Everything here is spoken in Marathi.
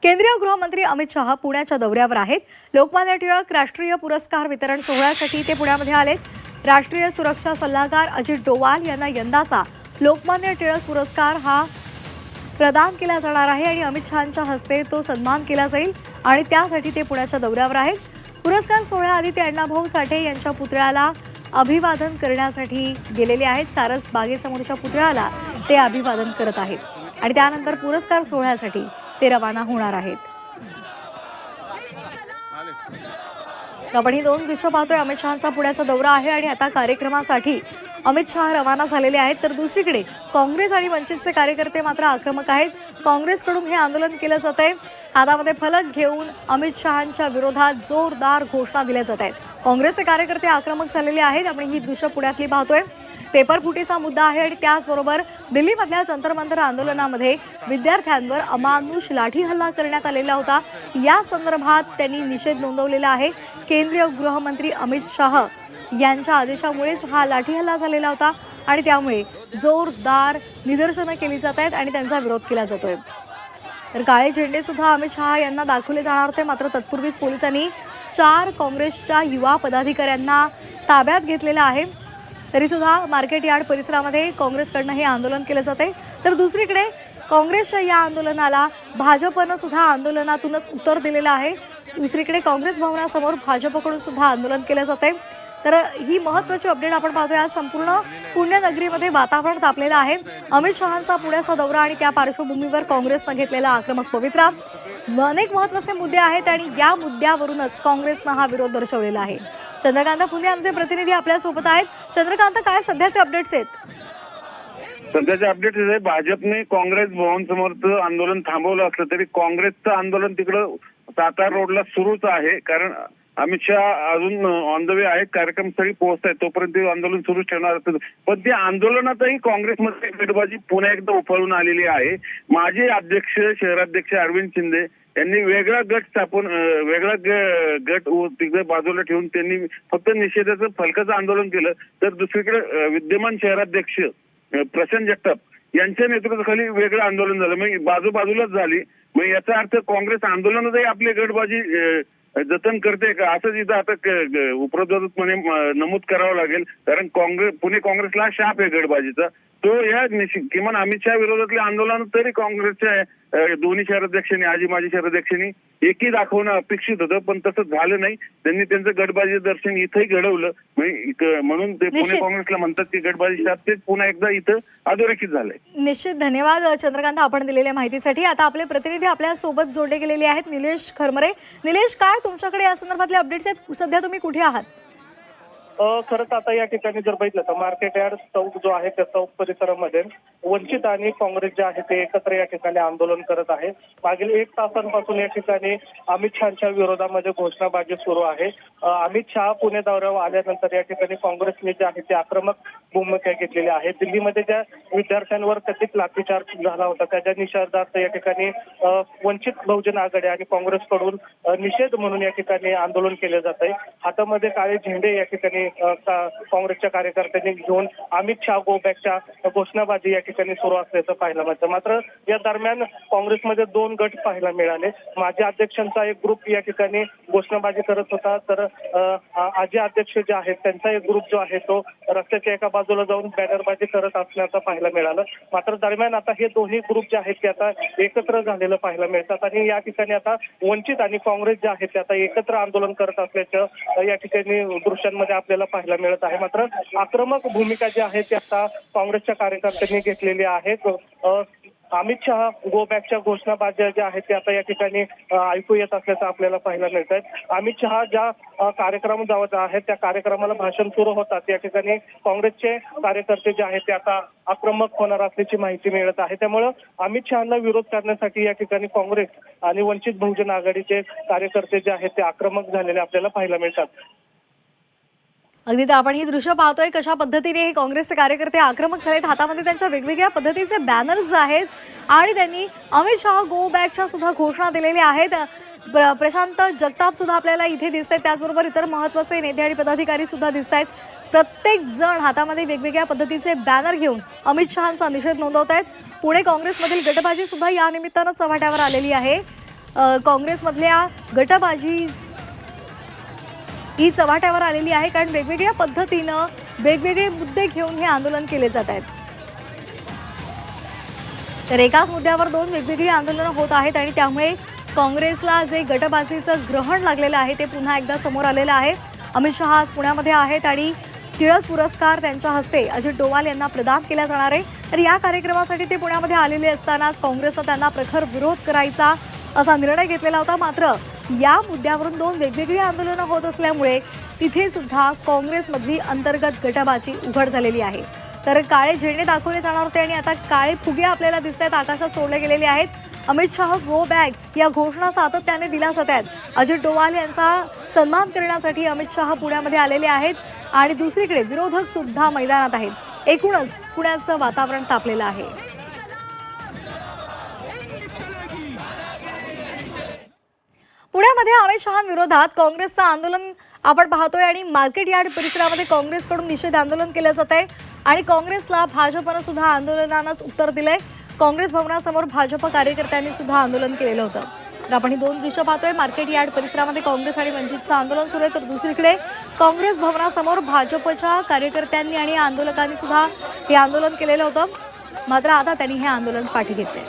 केंद्रीय गृहमंत्री अमित शहा पुण्याच्या दौऱ्यावर आहेत। लोकमान्य टिळक राष्ट्रीय पुरस्कार वितरण सोहळ्यासाठी ते पुण्यामध्ये आलेत। राष्ट्रीय सुरक्षा सल्लागार अजित डोवाल यांना यंदाचा लोकमान्य टिळक पुरस्कार हा प्रदान केला जाणार आहे आणि अमित शहांच्या हस्ते तो सन्मान केला जाईल आणि त्यासाठी ते पुण्याच्या दौऱ्यावर आहेत। पुरस्कार सोहळ्याआधी ते अण्णाभाऊ साठे यांच्या पुतळ्याला अभिवादन करण्यासाठी गेलेले आहेत। सारस बागेसमोरच्या पुतळ्याला ते अभिवादन करत आहेत आणि त्यानंतर पुरस्कार सोहळ्यासाठी ते रवाना होणार आहेत। आपण ही दोन दृश्य पाहतोय। अमित शहांचा पुण्याचा दौरा आहे आणि आता कार्यक्रमासाठी अमित शहा रवाना झालेले आहेत। तर दुसरीकडे काँग्रेस आणि वंचितचे कार्यकर्ते मात्र आक्रमक आहेत। काँग्रेसकडून हे आंदोलन केलं जात आहे। हातामध्ये फलक घेऊन अमित शहांच्या विरोधात जोरदार घोषणा दिल्या जात आहेत। काँग्रेसचे कार्यकर्ते आक्रमक झालेले आहेत। आपण ही दृश्य पुण्यातली पाहतोय। पेपर फुटीचा मुद्दा आहे आणि त्याचबरोबर दिल्लीमधल्या जंतर मंतर आंदोलनामध्ये विद्यार्थ्यांवर अमानुष लाठी हल्ला करण्यात आलेला होता। या संदर्भात त्यांनी निषेध नोंदवलेला आहे। केंद्रीय गृहमंत्री अमित शहा यांच्या आदेशामुळेच हा लाठी हल्ला झालेला होता आणि त्यामुळे जोरदार निदर्शनं केली जात आहेत आणि त्यांचा विरोध केला जातोय। तर काळे झेंडे सुद्धा अमित शहा यांना दाखवले जाणार होते, मात्र तत्पूर्वीच पोलिसांनी 4 काँग्रेसच्या युवा पदाधिकाऱ्यांना ताब्यात घेतलेलं आहे। तरी सुद्धा मार्केट यार्ड परिसरामध्ये काँग्रेसकडनं हे आंदोलन केलं जाते। तर दुसरीकडे काँग्रेसच्या या आंदोलनाला भाजपनं सुद्धा आंदोलनातूनच उत्तर दिलेलं आहे। दुसरीकडे काँग्रेस भवनासमोर भाजपकडून सुद्धा आंदोलन केलं जाते। तर ही महत्त्वाची अपडेट आपण पाहतोय। आज संपूर्ण पुण्यनगरीमध्ये वातावरण तापलेलं आहे। अमित शहांचा पुण्याचा दौरा आणि त्या पार्श्वभूमीवर काँग्रेसनं घेतलेला आक्रमक पवित्रा, अनेक महत्त्वाचे मुद्दे आहेत आणि या मुद्द्यावरूनच काँग्रेसनं हा विरोध दर्शवलेला आहे। चंद्रकांत फुले आमचे प्रतिनिधी आपल्या सोबत आहेत। चंद्रकांत, काय सध्याचे अपडेट्स आहेत? सध्याचे अपडेट आहे, भाजपने काँग्रेस भवन समोरचं आंदोलन थांबवलं असलं तरी काँग्रेसचं आंदोलन तिकडं सातारा रोडला सुरूच आहे। कारण अमित शहा अजून ऑन द वे आहेत, कार्यक्रमस्थळी पोहोचत आहेत, तोपर्यंत आंदोलन सुरूच ठेवणार असतं। पण त्या आंदोलनातही काँग्रेसमध्ये गटबाजी पुन्हा एकदा उफाळून आलेली आहे। माजी अध्यक्ष शहराध्यक्ष अरविंद शिंदे यांनी वेगळा गट स्थापन वेगळा गट तिकडे बाजूला ठेवून त्यांनी फक्त निषेधाचं फलकाचं आंदोलन केलं। तर दुसरीकडे विद्यमान शहराध्यक्ष प्रशांत जगताप यांच्या नेतृत्वाखाली वेगळं आंदोलन झालं, म्हणजे बाजूबाजूलाच झाली। मग याचा अर्थ काँग्रेस आंदोलनातही आपली गटबाजी जतन करते का, असं इथं आता उपरोधितपणे नमूद करावं लागेल। कारण पुणे काँग्रेसला शाप आहे गटबाजीचा। तो या किमान अमित शहा विरोधातले आंदोलन तरी काँग्रेसच्या दोन्ही शहराध्यक्षांनी आजी माजी शहराध्यक्षांनी एकही दाखवणं अपेक्षित होतं, पण तसं झालं नाही। त्यांनी त्यांचं गटबाजी दर्शन इथंही घडवलं, म्हणून ते पुणे काँग्रेसला म्हणतात की गटबाजी शाप ते पुन्हा एकदा इथं अधोरेखित झालंय। निश्चित धन्यवाद चंद्रकांत आपण दिलेल्या माहितीसाठी। आता आपले प्रतिनिधी आपल्या सोबत जोडले गेलेले आहेत, निलेश खरमरे। निलेश, काय तुमच्याकडे या संदर्भातले अपडेट्स आहेत? सध्या तुम्ही कुठे आहात? खरंच आता या ठिकाणी जर बघितलं तर मार्केट यार्ड चौक जो आहे त्या चौक परिसरामध्ये वंचित आणि काँग्रेस जे आहे ते एकत्र या ठिकाणी आंदोलन करत आहे। मागील 1 तासांपासून या ठिकाणी अमित शहाच्या विरोधामध्ये घोषणाबाजी सुरू आहे। अमित शहा पुणे दौऱ्यावर आल्यानंतर या ठिकाणी काँग्रेसने जे आहे ते आक्रमक भूमिका घेतलेली आहे। दिल्लीमध्ये ज्या विद्यार्थ्यांवर कथित लाठीचार झाला होता त्याच्या निषेधार्थ या ठिकाणी वंचित बहुजन आघाडी आणि काँग्रेसकडून निषेध म्हणून या ठिकाणी आंदोलन केले जात आहे। हातामध्ये काळे झेंडे या ठिकाणी काँग्रेसच्या कार्यकर्त्यांनी घेऊन अमित शहा गो बॅकच्या घोषणाबाजी या ठिकाणी सुरू असल्याचं पाहायला मिळतं। मात्र या दरम्यान काँग्रेसमध्ये 2 गट पाहायला मिळाले। माजी अध्यक्षांचा एक ग्रुप या ठिकाणी घोषणाबाजी करत होता, तर आजी अध्यक्ष जे आहेत त्यांचा एक ग्रुप जो आहे तो रस्त्याच्या एका बाजूला जाऊन बॅनरबाजी करत असल्याचं पाहायला मिळालं। मात्र दरम्यान आता हे दोन्ही ग्रुप जे आहेत ते आता एकत्र झालेलं पाहायला मिळतात आणि या ठिकाणी आता वंचित आणि काँग्रेस जे आहेत ते आता एकत्र आंदोलन करत असल्याचं या ठिकाणी दृश्यांमध्ये आपल्याला पाहायला मिळत आहे। मात्र आक्रमक भूमिका जी आहे ती आता काँग्रेसच्या कार्यकर्त्यांनी घेतलेली आहे। अमित शहा गो बॅकच्या घोषणाबाजी ज्या आहेत त्या आता या ठिकाणी ऐकू येत असल्याचं आपल्याला पाहायला मिळत आहे। अमित शहा ज्या कार्यक्रम जावत आहेत त्या कार्यक्रमाला भाषण सुरू होतात या ठिकाणी काँग्रेसचे कार्यकर्ते जे आहेत ते आता आक्रमक होणार असल्याची माहिती मिळत आहे। त्यामुळे अमित शहांना विरोध करण्यासाठी या ठिकाणी काँग्रेस आणि वंचित बहुजन आघाडीचे कार्यकर्ते जे आहेत ते आक्रमक झालेले आपल्याला पाहायला मिळतात। अगदी तर आपण ही दृश्य पाहतोय कशा पद्धतीने हे काँग्रेसचे कार्यकर्ते आक्रमक झालेत। हातामध्ये त्यांच्या वेगवेगळ्या पद्धतीचे बॅनर्स आहेत आणि त्यांनी अमित शहा गो बॅकच्या सुद्धा घोषणा दिलेल्या आहेत। प्रशांत जगताप सुद्धा आपल्याला इथे दिसत आहेत, त्याचबरोबर इतर महत्त्वाचे नेते आणि पदाधिकारी सुद्धा दिसत आहेत। प्रत्येक जण हातामध्ये वेगवेगळ्या पद्धतीचे बॅनर घेऊन अमित शहांचा निषेध नोंदवत आहेत। पुणे काँग्रेसमधील गटबाजी सुद्धा या निमित्तानं चव्हाट्यावर आलेली आहे। काँग्रेसमधल्या गटबाजी ही चव्हाट्यावर आलेली आहे, कारण वेगवेगळ्या पद्धतीनं वेगवेगळे मुद्दे घेऊन हे आंदोलन केले जात आहेत. तर एकाच मुद्द्यावर दोन वेगवेगळी आंदोलनं होत आहेत आणि त्यामुळे काँग्रेसला जे गटबाजीचं ग्रहण लागलेलं आहे ते पुन्हा एकदा समोर आलेलं आहे. अमित शहा आज पुण्यामध्ये आहेत आणि टिळक पुरस्कार त्यांच्या हस्ते अजित डोवाल यांना प्रदान केला जाणार आहे. तर या कार्यक्रमासाठी ते पुण्यामध्ये आलेले असतानाच काँग्रेसनं त्यांना प्रखर विरोध करायचा असा निर्णय घेतलेला होता. मात्र या मुद्द्यावरून दोन वेगवेगळी आंदोलनं होत असल्यामुळे तिथे सुद्धा काँग्रेसमधली अंतर्गत गटबाजी उघड झालेली आहे. तर काळे झेंडे दाखवले जाणार होते आणि आता काळे फुगे आपल्याला दिसत आहेत, आकाशात सोडले गेलेले आहेत. अमित शहा गो बॅक या घोषणा सातत्याने दिल्या जात आहेत. अजित डोवाल यांचा सन्मान करण्यासाठी अमित शहा पुण्यामध्ये आलेले आहेत आणि दुसरीकडे विरोधक सुद्धा मैदानात आहेत. एकूणच पुण्याचं वातावरण तापलेलं आहे. पुण्यामध्ये अमित शहांविरोधात काँग्रेसचं आंदोलन आपण पाहतोय आणि मार्केट यार्ड परिसरामध्ये काँग्रेसकडून निषेध आंदोलन केलं जात आहे आणि काँग्रेसला भाजपनं सुद्धा आंदोलनानंच उत्तर दिलंय. काँग्रेस भवनासमोर भाजप कार्यकर्त्यांनी सुद्धा आंदोलन केलेलं होतं. तर आपण ही दोन दृश्य पाहतोय. मार्केट यार्ड परिसरामध्ये काँग्रेस आणि वंचितचं आंदोलन सुरू आहे, तर दुसरीकडे काँग्रेस भवनासमोर भाजपच्या कार्यकर्त्यांनी आणि आंदोलकांनी सुद्धा हे आंदोलन केलेलं होतं. मात्र आता त्यांनी हे आंदोलन पाठी घेतले.